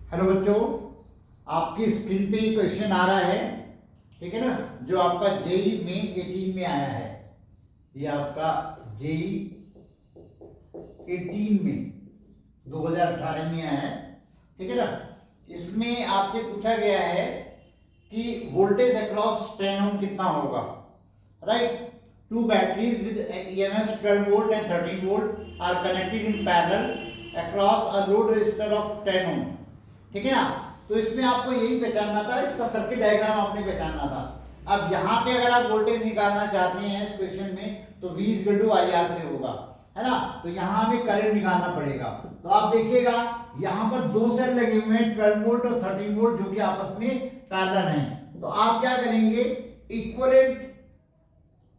Hello बच्चों, आपकी screen पे क्वेश्चन आ रहा है, ठीक है ना, जो आपका जेई मेन 18 में आया है। ये आपका जेई 18 में 2018 में आया है, ठीक है ना। इसमें आपसे पूछा गया है कि वोल्टेज अक्रॉस 10 ओम कितना होगा, right. Two batteries with EMF 12 volt and 13 volt are connected in parallel across a load resistor of 10 ohm, ठीक है ना। तो इसमें आपको यही पहचानना था, इसका सर्किट डायग्राम आपने पहचानना था। अब यहाँ पे अगर आप वोल्टेज निकालना चाहते हैं इस क्वेश्चन में, तो V = IR से होगा, है ना। तो यहाँ हमें करंट निकालना पड़ेगा। तो आप देखिएगा यहाँ पर दो सेल लगे हुए हैं, 12 वोल्ट और 13 वोल्ट, जो कि आपस में पैरेलल हैं। तो आप क्या करेंगे, इक्विवेलेंट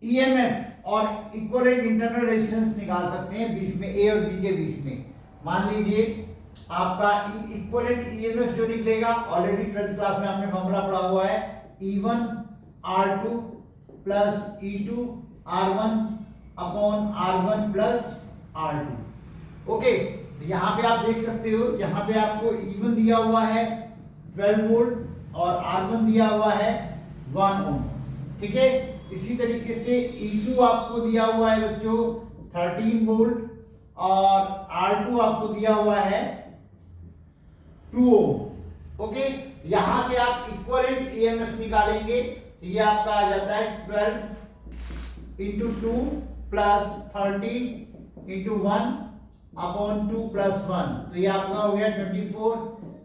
ईएमएफ और इक्विवेलेंट इंटरनल रेजिस्टेंस निकाल सकते हैं बीच में, ए और बी के बीच में। मान लीजिए आपका इक्विवेलेंट ईएमएफ जो निकलेगा, ऑलरेडी 12th क्लास में आपने फॉर्मूला पढ़ा हुआ है, E1 R2 plus E2 R1 upon R1 plus R2। Okay, यहाँ पे आप देख सकते हो, यहाँ पे आपको E1 दिया हुआ है 12 वोल्ट और R1 दिया हुआ है 1 ओम, ठीक है। इसी तरीके से E2 आपको दिया हुआ है बच्चों 13 वोल्ट और R2 आपको दिया हुआ है 2 ओम। ओके, यहां से आप इक्विवेलेंट ईएमएफ निकालेंगे, तो ये आपका आ जाता है 12 into 2 plus 30 into 1 upon 2 plus 1, तो ये आपका हो गया 24,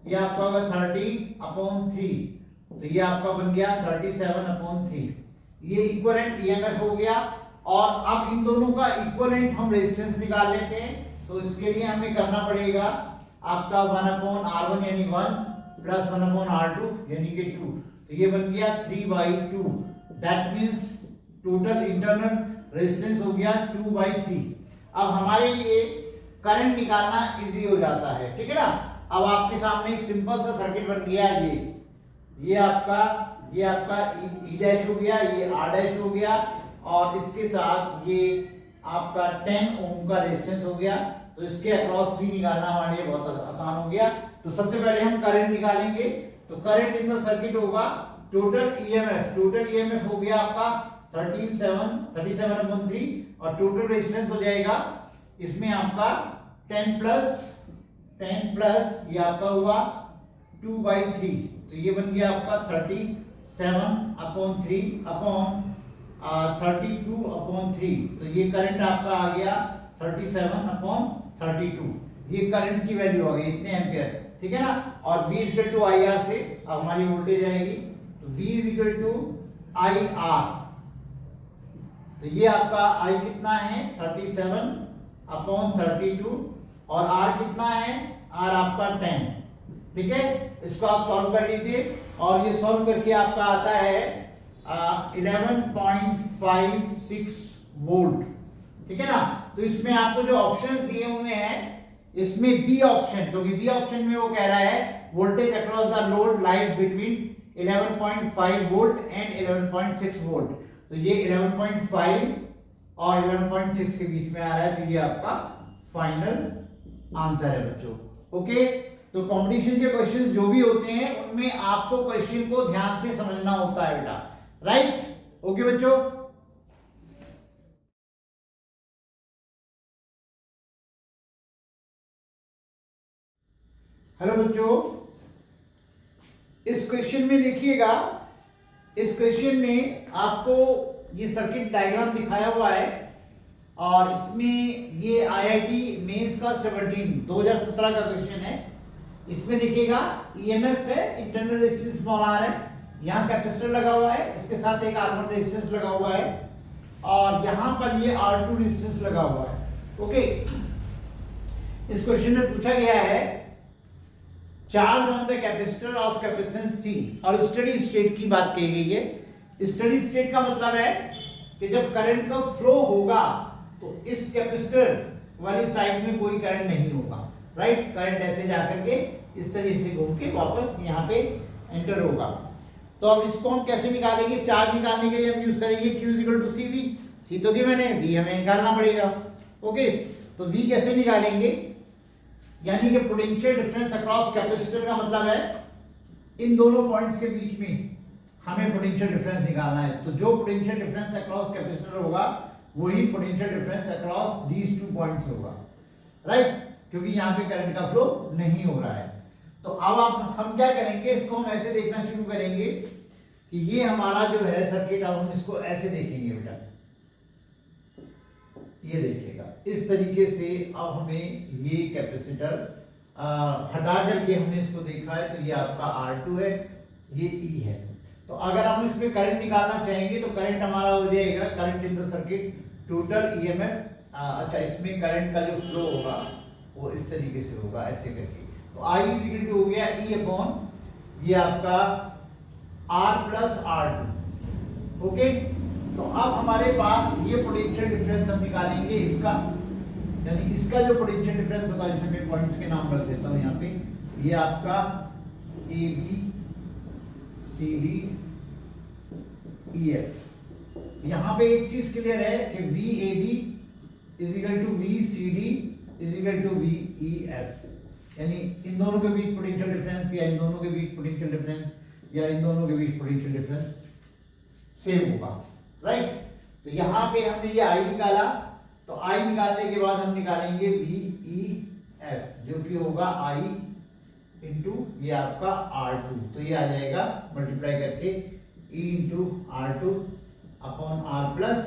ये आपका होगा 30 अपॉन 3, तो ये आपका बन गया 37 अपॉन 3। ये इक्विवेलेंट ईएमएफ हो गया। और अब इन दोनों का इक्विवेलेंट हम रेजिस्टेंस निकाल लेते हैं। तो इसके लिए हमें करना पड़ेगा आपका 1 अपॉन R1 यानी 1 प्लस 1 अपॉन R2 यानी कि 2, तो ये बन गया 3/2। That means total internal resistance हो गया 2/3। अब हमारे लिए करंट निकालना इजी हो जाता है, ठीक है ना। अब आपके सामने एक सिंपल सा सर्किट बन गया, ये आपका E डैश हो गया, ये R डैश हो गया, और इसके साथ ये आपका 10 ओम का रेजिस्टेंस हो गया। तो इसके अक्रॉस भी निकालना हमारे लिए बहुत आसान हो गया। तो सबसे पहले हम करंट निकालेंगे। तो करंट इन द सर्किट होगा टोटल ईएमएफ हो गया आपका 37/3 और टोटल रेजिस्टेंस हो जाएगा इसमें आपका 10 प्लस ये आपका हुआ 2/3, तो ये बन गया आपका 37/3 अपॉन 32/3, तो ये करंट आपका आ गया 37/32। ये करंट की वैल्यू आ गई इतने एम्पियर, ठीक है ना। और V = IR से अब हमारी वोल्टेज आएगी, तो V = IR, तो ये आपका I कितना है 37/32 और R कितना है, R आपका 10, ठीक है। इसको आप सॉल्व कर लीजिए और ये सॉल्व करके आपका आता है 11.56 वोल्ट, ठीक है ना। तो इसमें आपको जो ऑप्शंस दिए हुए हैं, इसमें बी ऑप्शन, क्योंकि बी ऑप्शन में वो कह रहा है voltage across the load lies between 11.5 volt and 11.6 volt. तो ये 11.5 और 11.6 के बीच में आ रहा है, तो ये आपका फाइनल आंसर है बच्चों। ओके, तो कंपटीशन के क्वेश्चंस जो भी होते हैं उनमें आपको क्वेश्चन को ध्यान से समझना होता है बेटा, राइट। ओके बच्चों, हेलो बच्चों, इस क्वेश्चन में देखिएगा, इस क्वेश्चन में आपको ये सर्किट डायग्राम दिखाया हुआ है और इसमें ये IIT मेंस का 2017 का क्वेश्चन है। इसमें देखिएगा ईएमएफ है, इंटरनल रेजिस्टेंस R है, यहाँ कैपेसिटर लगा हुआ है, इसके साथ एक R1 रेजिस्टेंस लगा हुआ है और यहाँ पर ये R2 रेजिस्टेंस लगा हुआ है। ओके, इस क्वेश्चन में पूछा गया है charge on the capacitor of capacitance C, और स्टडी स्टेट की बात कही गई है। स्टडी स्टेट का मतलब है कि जब करंट का फ्लो होगा तो इस कैपेसिटर वाली साइड में कोई करंट नहीं होगा, राइट। करंट ऐसे जाकर के इस तरीके से घूम के वापस यहाँ पे एंटर होगा। तो अब इसको हम कैसे निकालेंगे, चार्ज निकालने के लिए हम यूज करेंगे Q = CV। C तो गिवन है, V हमें निकालना पड़ेगा। ओके, तो V कैसे निकालेंगे, यानी कि पोटेंशियल डिफरेंस अक्रॉस कैपेसिटर का मतलब है इन दोनों पॉइंट्स के बीच में हमें पोटेंशियल डिफरेंस निकालना है। तो जो पोटेंशियल डिफरेंस अक्रॉस कैपेसिटर होगा वही potential difference across these two points होगा, राइट, क्योंकि यहाँ पे करंट का फ्लो नहीं हो रहा है। तो अब आप हम क्या करेंगे, इसको हम ऐसे देखना शुरू करेंगे कि ये हमारा जो है सर्किट, अब हम इसको ऐसे देखेंगे बेटा, ये देखिएगा इस तरीके से। अब हमें ये कैपेसिटर हटा करके हमने इसको देखा है, तो ये आपका R2 है, ये E है। तो अगर हम इसमें करंट निकालना चाहेंगे तो करंट हमारा हो जाएगा current in the circuit total EMF। अच्छा, इसमें करंट का जो फ्लो होगा वो इस तरीके से होगा, ऐसे करके। तो I इक्वल टू हो गया E अपॉन ये आपका R प्लस R2। ओके, तो अब हमारे पास ये पोटेंशियल डिफरेंस हम निकालेंगे इसका, यानी इसका जो पोटेंशियल डिफरेंस होगा, जैसे मैं पॉइंट्स के नाम रख देता हूँ यहाँ पे, ये आपका AB CD EF। यहाँ पे एक चीज क्लियर है कि VAB is equal to VCD is equal to VEF, यानी इन दोनों के बीच पोटेंशियल डिफरेंस या इन दोनों के बीच पोटेंशियल डिफरेंस या इन दोनों के बीच पोटेंशियल डिफरेंस सेम होगा, राइट। तो यहाँ पे हमने ये I निकाला, तो I निकालने के बाद हम निकालेंगे VEF, जो कि होगा I इंटू ये आपका R2। तो ये आ जाएगा मल्टीप्लाई करके E into R2 upon R plus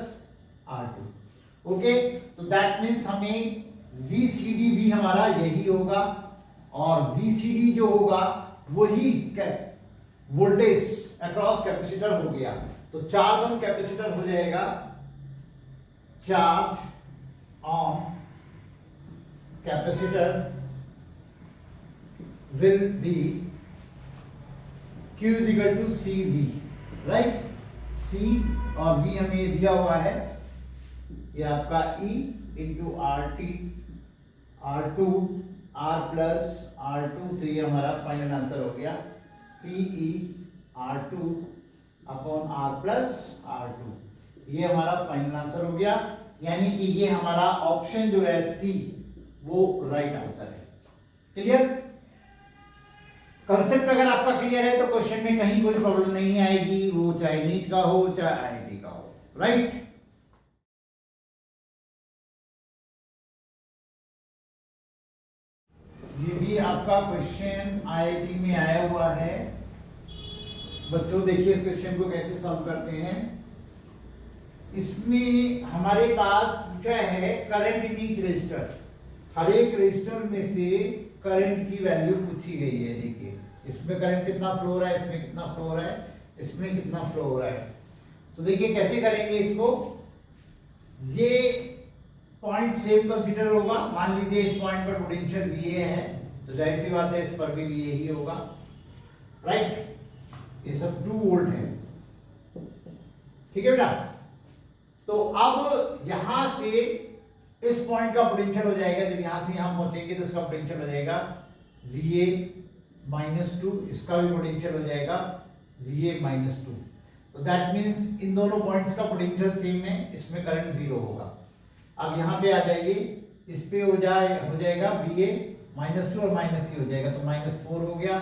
R2। Okay, तो दैट मीन्स हमें VCD भी हमारा यही होगा, और VCD जो होगा वही वोल्टेज अक्रॉस कैपेसिटर हो गया। तो चार्ज ऑन कैपेसिटर हो जाएगा charge on capacitor will be Q is equal to CV, right? C और V हमें ये दिया हुआ है, ये आपका E into RT R2 R plus R2। तो ये हमारा फाइनल आंसर हो गया CE R2 upon R plus R2। ये हमारा फाइनल आंसर हो गया, यानी कि ये हमारा ऑप्शन जो है C वो राइट आंसर है। क्लियर? कंसेप्ट अगर आपका क्लियर है तो क्वेश्चन में कहीं कोई प्रॉब्लम नहीं आएगी, वो चाहे नीट का हो चाहे आईआईटी का हो, राइट। ये भी आपका क्वेश्चन आईआईटी में आया हुआ है। बच्चों देखिए इस क्वेश्चन को कैसे सॉल्व करते हैं। इसमें हमारे पास पूछा है करंट इन ईच रजिस्टर, हर एक रजिस्टर में से करंट की वैल्यू पूछी गई है। देखिए इसमें करंट कितना फ्लो हो रहा है, इसमें कितना फ्लो हो रहा है, इसमें कितना फ्लो हो रहा है। तो देखिए कैसे करेंगे इसको। ये पॉइंट सेम कंसीडर होगा, मान लीजिए इस पॉइंट पर पोटेंशियल VA है, तो जाहिर सी बात है इस पर भी VA ही होगा, राइट। ये सब 2 वोल्ट है, ठीक है बेटा। तो अब यहां से इस पॉइंट का पोटेंशियल हो जाएगा, जब यहां से यहां पहुंचेंगे तो इसका पोटेंशियल हो जाएगा VA -2, इसका भी पोटेंशियल हो जाएगा VA -2। तो दैट मींस इन दोनों पॉइंट्स का पोटेंशियल सेम है, इसमें करंट 0 होगा। अब यहां पे आ जाइए, इस पे हो जाएगा VA -2 और -C हो जाएगा, तो -4 हो गया।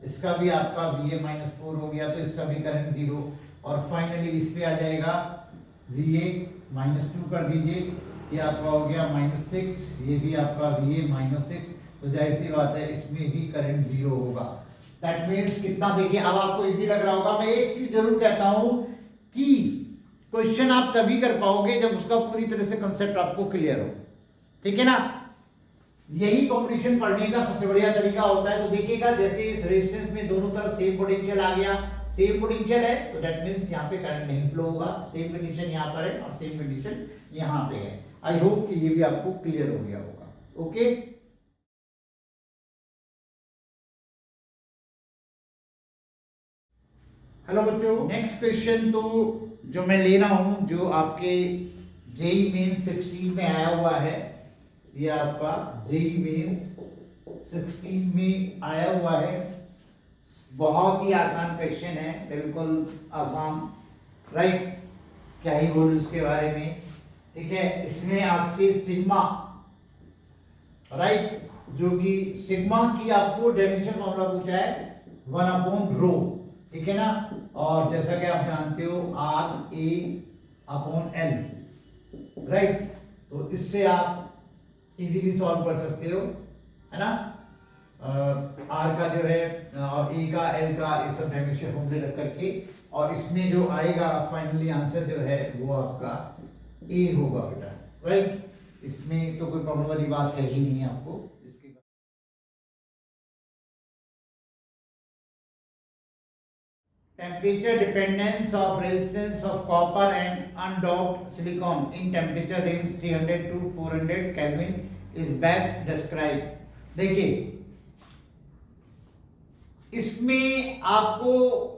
इसका भी आपका VA -4 हो गया, तो इसका भी करंट 0। और फाइनली इस पे आ जाएगा VA -2 कर दीजिए, ये आपका हो गया -6, ये भी आपका VA -6। तो जाहिर सी बात है इसमें भी करंट 0 होगा। दैट मींस कितना, देखिए अब आपको इजी लग रहा होगा। मैं एक चीज जरूर कहता हूं कि क्वेश्चन आप तभी कर पाओगे जब उसका पूरी तरह से कंसेप्ट आपको क्लियर हो, ठीक है ना। यही कॉम्पिटिशन पढ़ने का सबसे बढ़िया तरीका होता है। तो देखिएगा जैसे इस रेजिस्टेंस में दोनों तरफ सेम पोटेंशियल आ गया, सेम पोटेंशियल है, तो दैट मींस यहाँ पे करंट नहीं फ्लो होगा। सेम कंडीशन यहाँ पर है और सेम कंडीशन यहाँ पे है। आई होप कि ये भी आपको क्लियर हो गया होगा। ओके, हेलो बच्चों, नेक्स्ट क्वेश्चन तो जो मैं ले रहा हूं, जो आपके जेई मेंस 16 में आया हुआ है, ये आपका जेई मेंस 16 में आया हुआ है। बहुत ही आसान क्वेश्चन है, बिल्कुल आसान, राइट। क्या ही बोलूं उसके बारे में, ठीक है। इसमें आपसे सिग्मा, राइट, जो कि सिग्मा की आपको डेफिनेशन फॉर्मूला पूछा है 1/ρ, ठीक है ना। और जैसा कि आप जानते हो RA/L, राइट। तो इससे आप इजीली सॉल्व कर सकते हो, है ना। आर का जो है और ए का एल का ये सब डेफिनेशन फॉर्मूले रख करके, और इसमें जो आएगा फाइनली आंसर जो है वो आपका ए होगा बेटा, राइट। इसमें तो कोई प्रॉब्लम वाली बात है ही नहीं आपको। इसके temperature dependence of resistance of copper and undoped silicon in temperature range 300 to 400 kelvin is best describe. देखिए इसमें आपको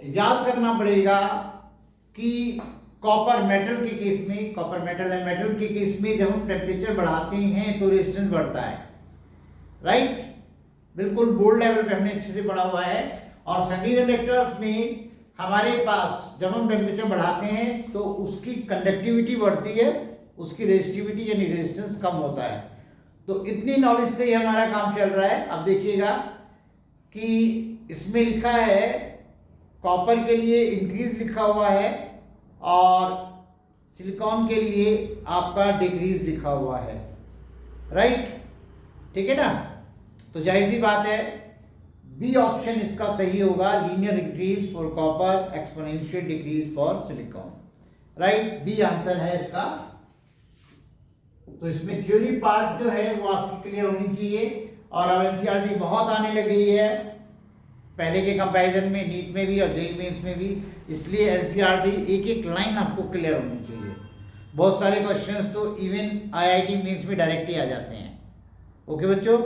याद करना पड़ेगा कि कॉपर मेटल के केस में, कॉपर मेटल है, मेटल के केस में जब हम टेम्परेचर बढ़ाते हैं तो रेजिस्टेंस बढ़ता है, राइट। बिल्कुल बोर्ड लेवल पे हमने अच्छे से पढ़ा हुआ है। और सेमीकंडक्टर्स में हमारे पास जब हम टेम्परेचर बढ़ाते हैं तो उसकी कंडक्टिविटी बढ़ती है, उसकी रेजिस्टिविटी यानी रेजिस्टेंस कम होता है। तो इतनी नॉलेज से ही हमारा काम चल रहा है। अब देखिएगा कि इसमें लिखा है कॉपर के लिए इंक्रीज लिखा हुआ है और सिलिकॉन के लिए आपका डिक्रीज लिखा हुआ है, राइट, ठीक है ना। तो जाहिर सी बात है बी ऑप्शन इसका सही होगा, linear increase for copper, exponential decrease for silicon, right. B answer है इसका। तो इसमें थ्योरी पार्ट जो है वो आपकी क्लियर होनी चाहिए। और अब एनसीईआरटी बहुत आने लग गई है पहले के कंपैरिजन में, नीट में भी और जेईई मेंस में भी, इसलिए एनसीईआरटी एक एक लाइन आपको क्लियर होनी चाहिए। बहुत सारे क्वेश्चंस तो इवन आईआईटी मेंस में डायरेक्ट ही आ जाते हैं। ओके बच्चों।